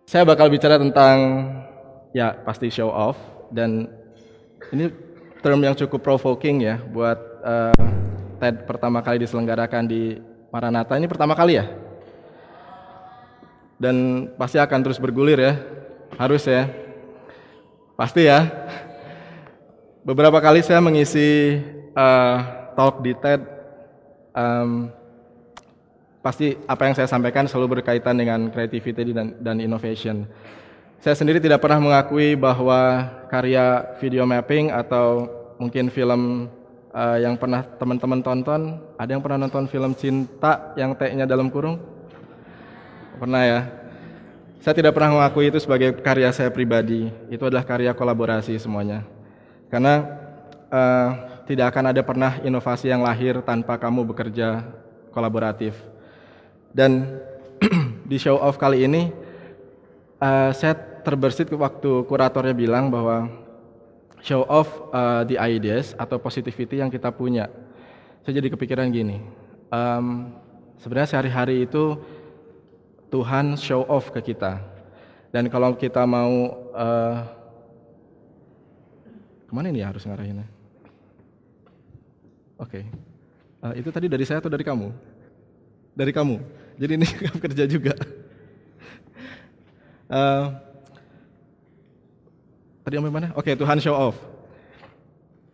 Saya bakal bicara tentang ya pasti show off, dan ini term yang cukup provoking ya buat TED pertama kali diselenggarakan di Maranatha. Ini pertama kali ya, dan pasti akan terus bergulir ya, harus ya, pasti ya. Beberapa kali saya mengisi talk di TED, pasti apa yang saya sampaikan selalu berkaitan dengan creativity dan innovation. Saya sendiri tidak pernah mengakui bahwa karya video mapping atau mungkin film yang pernah teman-teman tonton, ada yang pernah nonton film cinta yang T-nya dalam kurung? Pernah ya? Saya tidak pernah mengakui itu sebagai karya saya pribadi. Itu adalah karya kolaborasi semuanya. Karena tidak akan ada pernah inovasi yang lahir tanpa kamu bekerja kolaboratif. Dan di show off kali ini, saya terbersit waktu kuratornya bilang bahwa show off the ideas atau positivity yang kita punya. Saya jadi kepikiran gini, sebenarnya sehari-hari itu Tuhan show off ke kita. Dan kalau kita mau, kemana ini ya harus ngarahinnya? Oke. Itu tadi dari saya atau dari kamu? Dari kamu. Jadi ini kerja juga. Tadi sampai mana? Oke, Tuhan show off.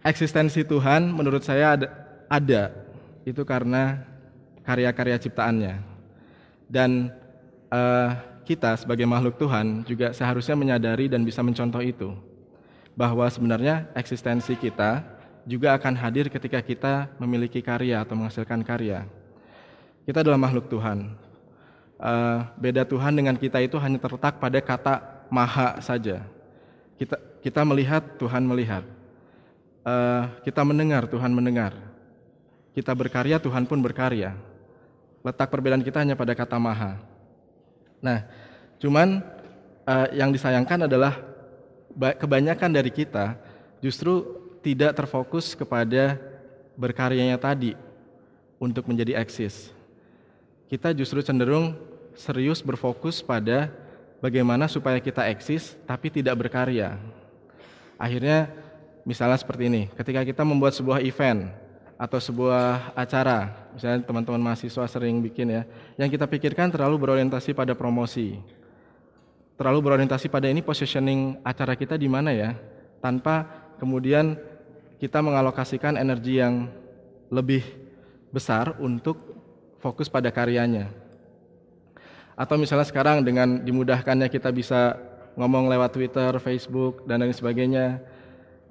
Eksistensi Tuhan menurut saya ada. Itu karena karya-karya ciptaannya. Dan kita sebagai makhluk Tuhan juga seharusnya menyadari dan bisa mencontoh itu. Bahwa sebenarnya eksistensi kita juga akan hadir ketika kita memiliki karya atau menghasilkan karya. Kita adalah makhluk Tuhan. Beda Tuhan dengan kita itu hanya terletak pada kata maha saja. Kita melihat, Tuhan melihat. Kita mendengar, Tuhan mendengar. Kita berkarya, Tuhan pun berkarya. Letak perbedaan kita hanya pada kata maha. Nah, cuman yang disayangkan adalah kebanyakan dari kita justru tidak terfokus kepada berkaryanya tadi untuk menjadi eksis. Kita justru cenderung serius berfokus pada bagaimana supaya kita eksis tapi tidak berkarya. Akhirnya misalnya seperti ini, ketika kita membuat sebuah event atau sebuah acara, misalnya teman-teman mahasiswa sering bikin ya, yang kita pikirkan terlalu berorientasi pada promosi, terlalu berorientasi pada ini positioning acara kita di mana ya, tanpa kemudian kita mengalokasikan energi yang lebih besar untuk fokus pada karyanya. Atau misalnya sekarang dengan dimudahkannya kita bisa ngomong lewat Twitter, Facebook, dan lain sebagainya,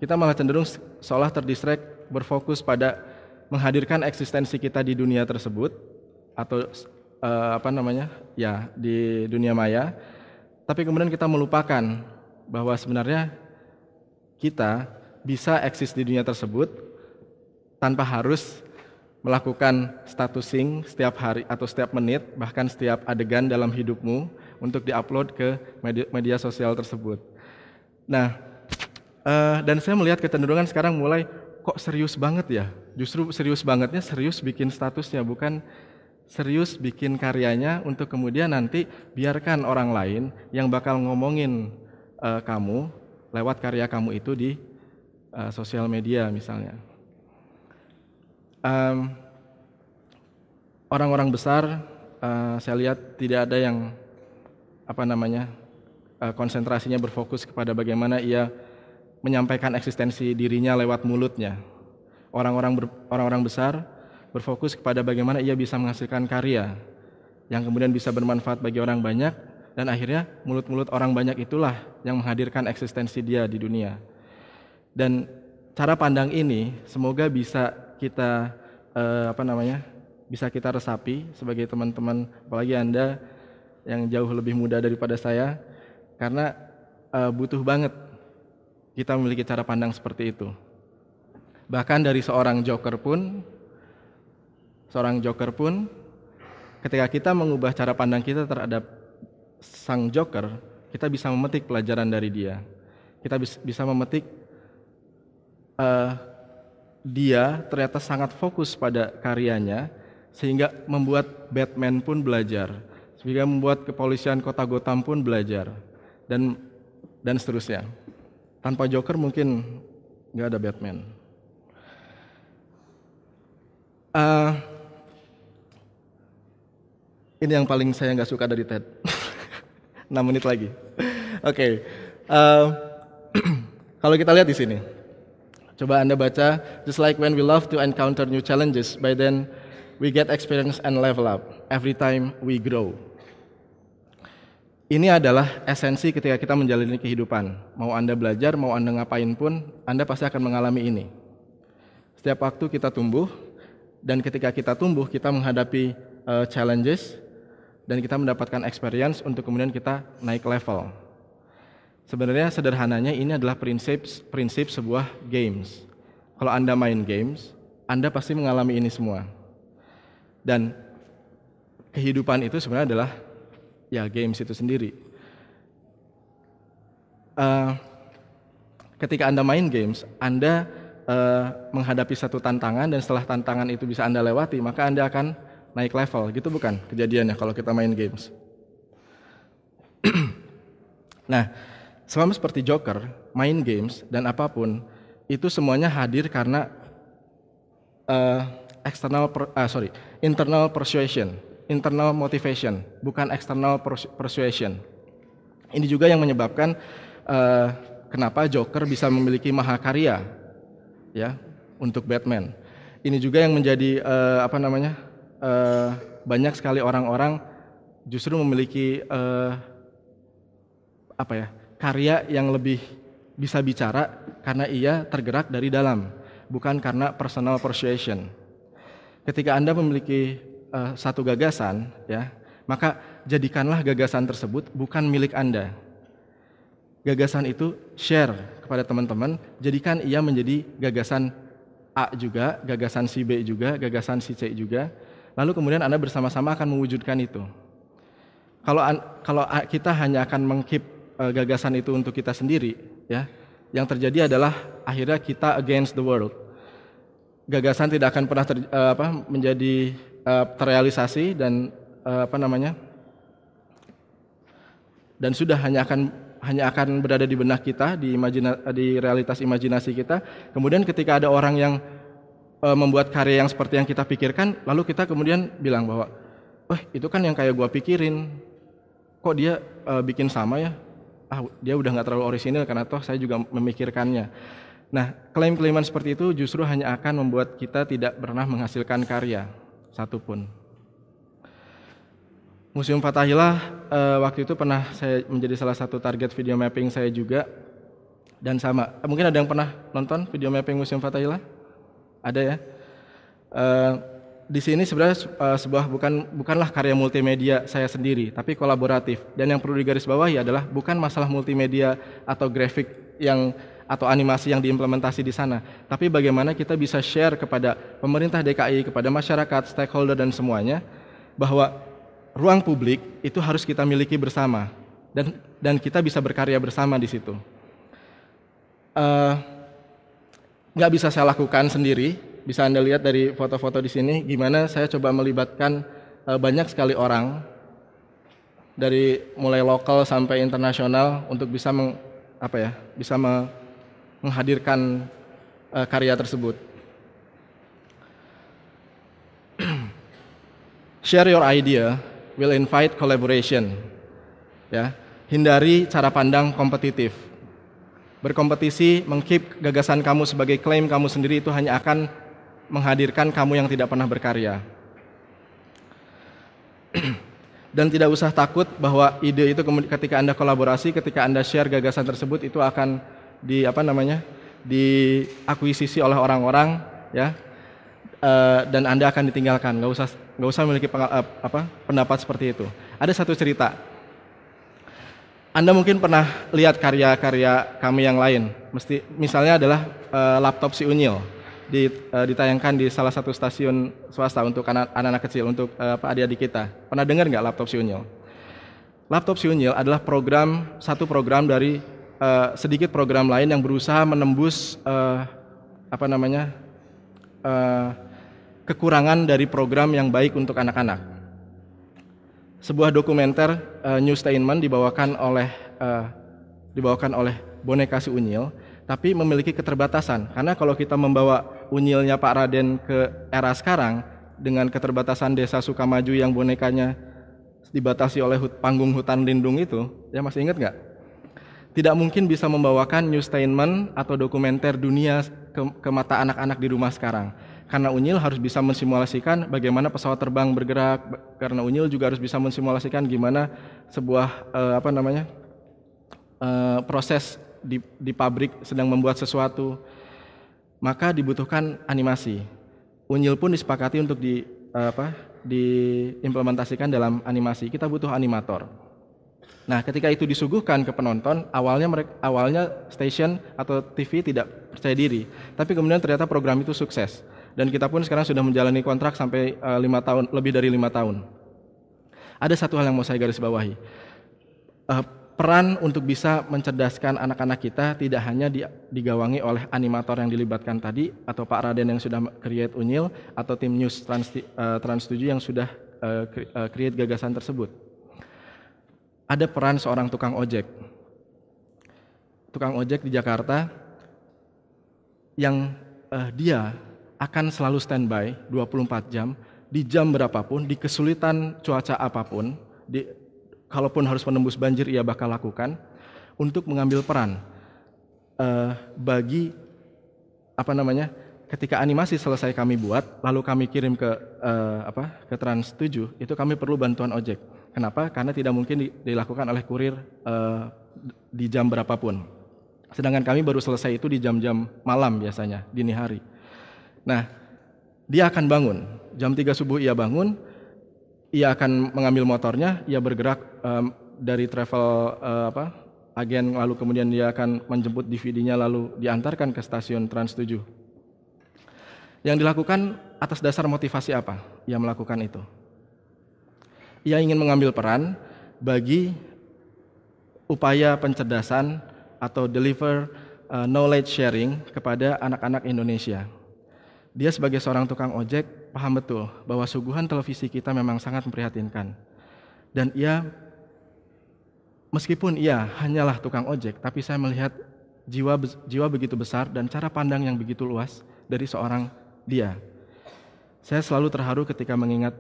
kita malah cenderung seolah terdistract berfokus pada menghadirkan eksistensi kita di dunia tersebut atau di dunia maya. Tapi kemudian kita melupakan bahwa sebenarnya kita bisa eksis di dunia tersebut tanpa harus melakukan statusing setiap hari atau setiap menit, bahkan setiap adegan dalam hidupmu untuk diupload ke media sosial tersebut. Nah, dan saya melihat kecenderungan sekarang mulai kok serius banget ya. Justru serius bangetnya serius bikin statusnya, bukan serius bikin karyanya untuk kemudian nanti biarkan orang lain yang bakal ngomongin kamu lewat karya kamu itu di sosial media misalnya. Orang-orang besar saya lihat tidak ada yang konsentrasinya berfokus kepada bagaimana ia menyampaikan eksistensi dirinya lewat mulutnya. Orang-orang besar berfokus kepada bagaimana ia bisa menghasilkan karya yang kemudian bisa bermanfaat bagi orang banyak, dan akhirnya mulut-mulut orang banyak itulah yang menghadirkan eksistensi dia di dunia. Dan cara pandang ini semoga bisa kita bisa kita resapi sebagai teman-teman, apalagi Anda yang jauh lebih muda daripada saya, karena butuh banget kita memiliki cara pandang seperti itu. Bahkan dari seorang joker pun, ketika kita mengubah cara pandang kita terhadap sang joker, kita bisa memetik pelajaran dari dia. Kita bisa memetik dia ternyata sangat fokus pada karyanya, sehingga membuat Batman pun belajar. Juga membuat kepolisian kota Gotham pun belajar dan seterusnya. Tanpa Joker mungkin nggak ada Batman. Ini yang paling saya nggak suka dari TED. 6 menit lagi. Oke. Kalau kita lihat di sini, coba Anda baca, just like when we love to encounter new challenges, by then we get experience and level up every time we grow. Ini adalah esensi ketika kita menjalani kehidupan. Mau Anda belajar, mau Anda ngapain pun, Anda pasti akan mengalami ini. Setiap waktu kita tumbuh, dan ketika kita tumbuh, kita menghadapi challenges, dan kita mendapatkan experience untuk kemudian kita naik level. Sebenarnya sederhananya ini adalah prinsip sebuah games. Kalau Anda main games, Anda pasti mengalami ini semua. Dan kehidupan itu sebenarnya adalah ya games itu sendiri. Ketika Anda main games, Anda menghadapi satu tantangan, dan setelah tantangan itu bisa Anda lewati, maka Anda akan naik level. Gitu bukan kejadiannya kalau kita main games? Nah, sama seperti Joker, main games dan apapun itu semuanya hadir karena internal persuasion, internal motivation, bukan external persuasion. Ini juga yang menyebabkan kenapa Joker bisa memiliki mahakarya, ya, untuk Batman. Ini juga yang menjadi banyak sekali orang-orang justru memiliki karya yang lebih bisa bicara karena ia tergerak dari dalam, bukan karena personal persuasion. Ketika Anda memiliki satu gagasan, ya, maka jadikanlah gagasan tersebut bukan milik Anda. Gagasan itu share kepada teman-teman, jadikan ia menjadi gagasan A juga, gagasan si B juga, gagasan si C juga. Lalu kemudian Anda bersama-sama akan mewujudkan itu. Kalau kita hanya akan mengkeep gagasan itu untuk kita sendiri, ya, yang terjadi adalah akhirnya kita against the world. Gagasan tidak akan pernah menjadi terrealisasi dan dan sudah hanya akan berada di benak kita, di realitas imajinasi kita. Kemudian ketika ada orang yang membuat karya yang seperti yang kita pikirkan, lalu kita kemudian bilang bahwa, itu kan yang kayak gua pikirin, kok dia bikin sama ya? Dia udah nggak terlalu orisinil karena toh saya juga memikirkannya. Nah, klaim-klaiman seperti itu justru hanya akan membuat kita tidak pernah menghasilkan karya satupun. Museum Fathahillah waktu itu pernah saya menjadi salah satu target video mapping saya juga, dan sama. Mungkin ada yang pernah nonton video mapping Museum Fathahillah? Ada ya. Di sini sebenarnya bukanlah karya multimedia saya sendiri, tapi kolaboratif. Dan yang perlu digarisbawahi adalah bukan masalah multimedia atau grafik atau animasi yang diimplementasi di sana, tapi bagaimana kita bisa share kepada pemerintah DKI, kepada masyarakat, stakeholder dan semuanya, bahwa ruang publik itu harus kita miliki bersama, dan kita bisa berkarya bersama di situ. Nggak bisa saya lakukan sendiri. Bisa Anda lihat dari foto-foto di sini gimana saya coba melibatkan banyak sekali orang dari mulai lokal sampai internasional untuk bisa menghadirkan karya tersebut. Share your idea will invite collaboration. Ya, hindari cara pandang kompetitif. Berkompetisi, mengkeep gagasan kamu sebagai klaim kamu sendiri itu hanya akan menghadirkan kamu yang tidak pernah berkarya. Dan tidak usah takut bahwa ide itu ketika Anda kolaborasi, ketika Anda share gagasan tersebut itu akan diakuisisi oleh orang-orang, ya, dan Anda akan ditinggalkan. Nggak usah memiliki pendapat seperti itu. Ada satu cerita. Anda mungkin pernah lihat karya-karya kami yang lain. Misalnya adalah laptop si Unyil. Ditayangkan di salah satu stasiun swasta untuk anak-anak kecil, untuk adik-adik kita. Pernah dengar nggak laptop si Unyil? Laptop si Unyil adalah satu program dari sedikit program lain yang berusaha menembus kekurangan dari program yang baik untuk anak-anak. sebuah dokumenter New Statement dibawakan oleh boneka si Unyil, tapi memiliki keterbatasan. Karena kalau kita membawa Unyilnya Pak Raden ke era sekarang dengan keterbatasan Desa Sukamaju yang bonekanya dibatasi oleh panggung hutan lindung itu, ya masih ingat nggak? Tidak mungkin bisa membawakan New Statement atau dokumenter dunia ke mata anak-anak di rumah sekarang. Karena Unyil harus bisa mensimulasikan bagaimana pesawat terbang bergerak, karena Unyil juga harus bisa mensimulasikan gimana sebuah proses di pabrik sedang membuat sesuatu. Maka dibutuhkan animasi. Unyil pun disepakati untuk diimplementasikan dalam animasi. Kita butuh animator. Nah, ketika itu disuguhkan ke penonton, awalnya stasiun atau TV tidak percaya diri, tapi kemudian ternyata program itu sukses. Dan kita pun sekarang sudah menjalani kontrak sampai 5 tahun, lebih dari 5 tahun. Ada satu hal yang mau saya garis bawahi. Peran untuk bisa mencerdaskan anak-anak kita tidak hanya digawangi oleh animator yang dilibatkan tadi, atau Pak Raden yang sudah create Unyil, atau tim News Trans 7 yang sudah create gagasan tersebut. Ada peran seorang tukang ojek. Tukang ojek di Jakarta yang dia akan selalu standby 24 jam, di jam berapapun, di kesulitan cuaca apapun, kalaupun harus menembus banjir ia bakal lakukan, untuk mengambil peran ketika animasi selesai kami buat, lalu kami kirim ke Trans 7, itu kami perlu bantuan ojek. Kenapa? Karena tidak mungkin dilakukan oleh kurir di jam berapapun. Sedangkan kami baru selesai itu di jam-jam malam biasanya, dini hari. Nah, dia akan bangun, jam 3 subuh ia bangun, ia akan mengambil motornya, ia bergerak dari travel agen, lalu kemudian dia akan menjemput DVD-nya lalu diantarkan ke stasiun Trans 7. Yang dilakukan atas dasar motivasi apa ia melakukan itu? Ia ingin mengambil peran bagi upaya pencerdasan atau deliver knowledge sharing kepada anak-anak Indonesia. Dia sebagai seorang tukang ojek paham betul bahwa suguhan televisi kita memang sangat memprihatinkan. Dan meskipun ia hanyalah tukang ojek, tapi saya melihat jiwa begitu besar dan cara pandang yang begitu luas dari seorang dia. Saya selalu terharu ketika mengingat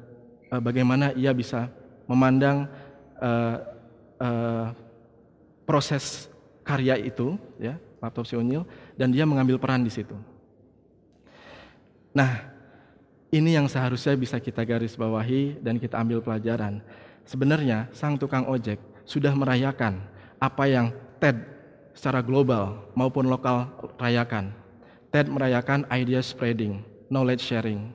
bagaimana ia bisa memandang proses karya itu, ya, Laptop si Unyil, dan dia mengambil peran di situ. Nah, ini yang seharusnya bisa kita garis bawahi dan kita ambil pelajaran. Sebenarnya sang tukang ojek sudah merayakan apa yang TED secara global maupun lokal rayakan. TED merayakan idea spreading, knowledge sharing.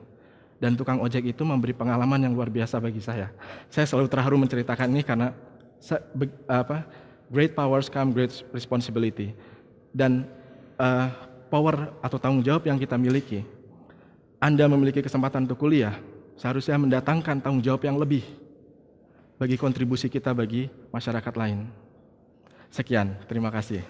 Dan tukang ojek itu memberi pengalaman yang luar biasa bagi saya. Saya selalu terharu menceritakan ini karena great powers come great responsibility. Dan power atau tanggung jawab yang kita miliki, Anda memiliki kesempatan untuk kuliah, seharusnya mendatangkan tanggung jawab yang lebih bagi kontribusi kita bagi masyarakat lain. Sekian, terima kasih.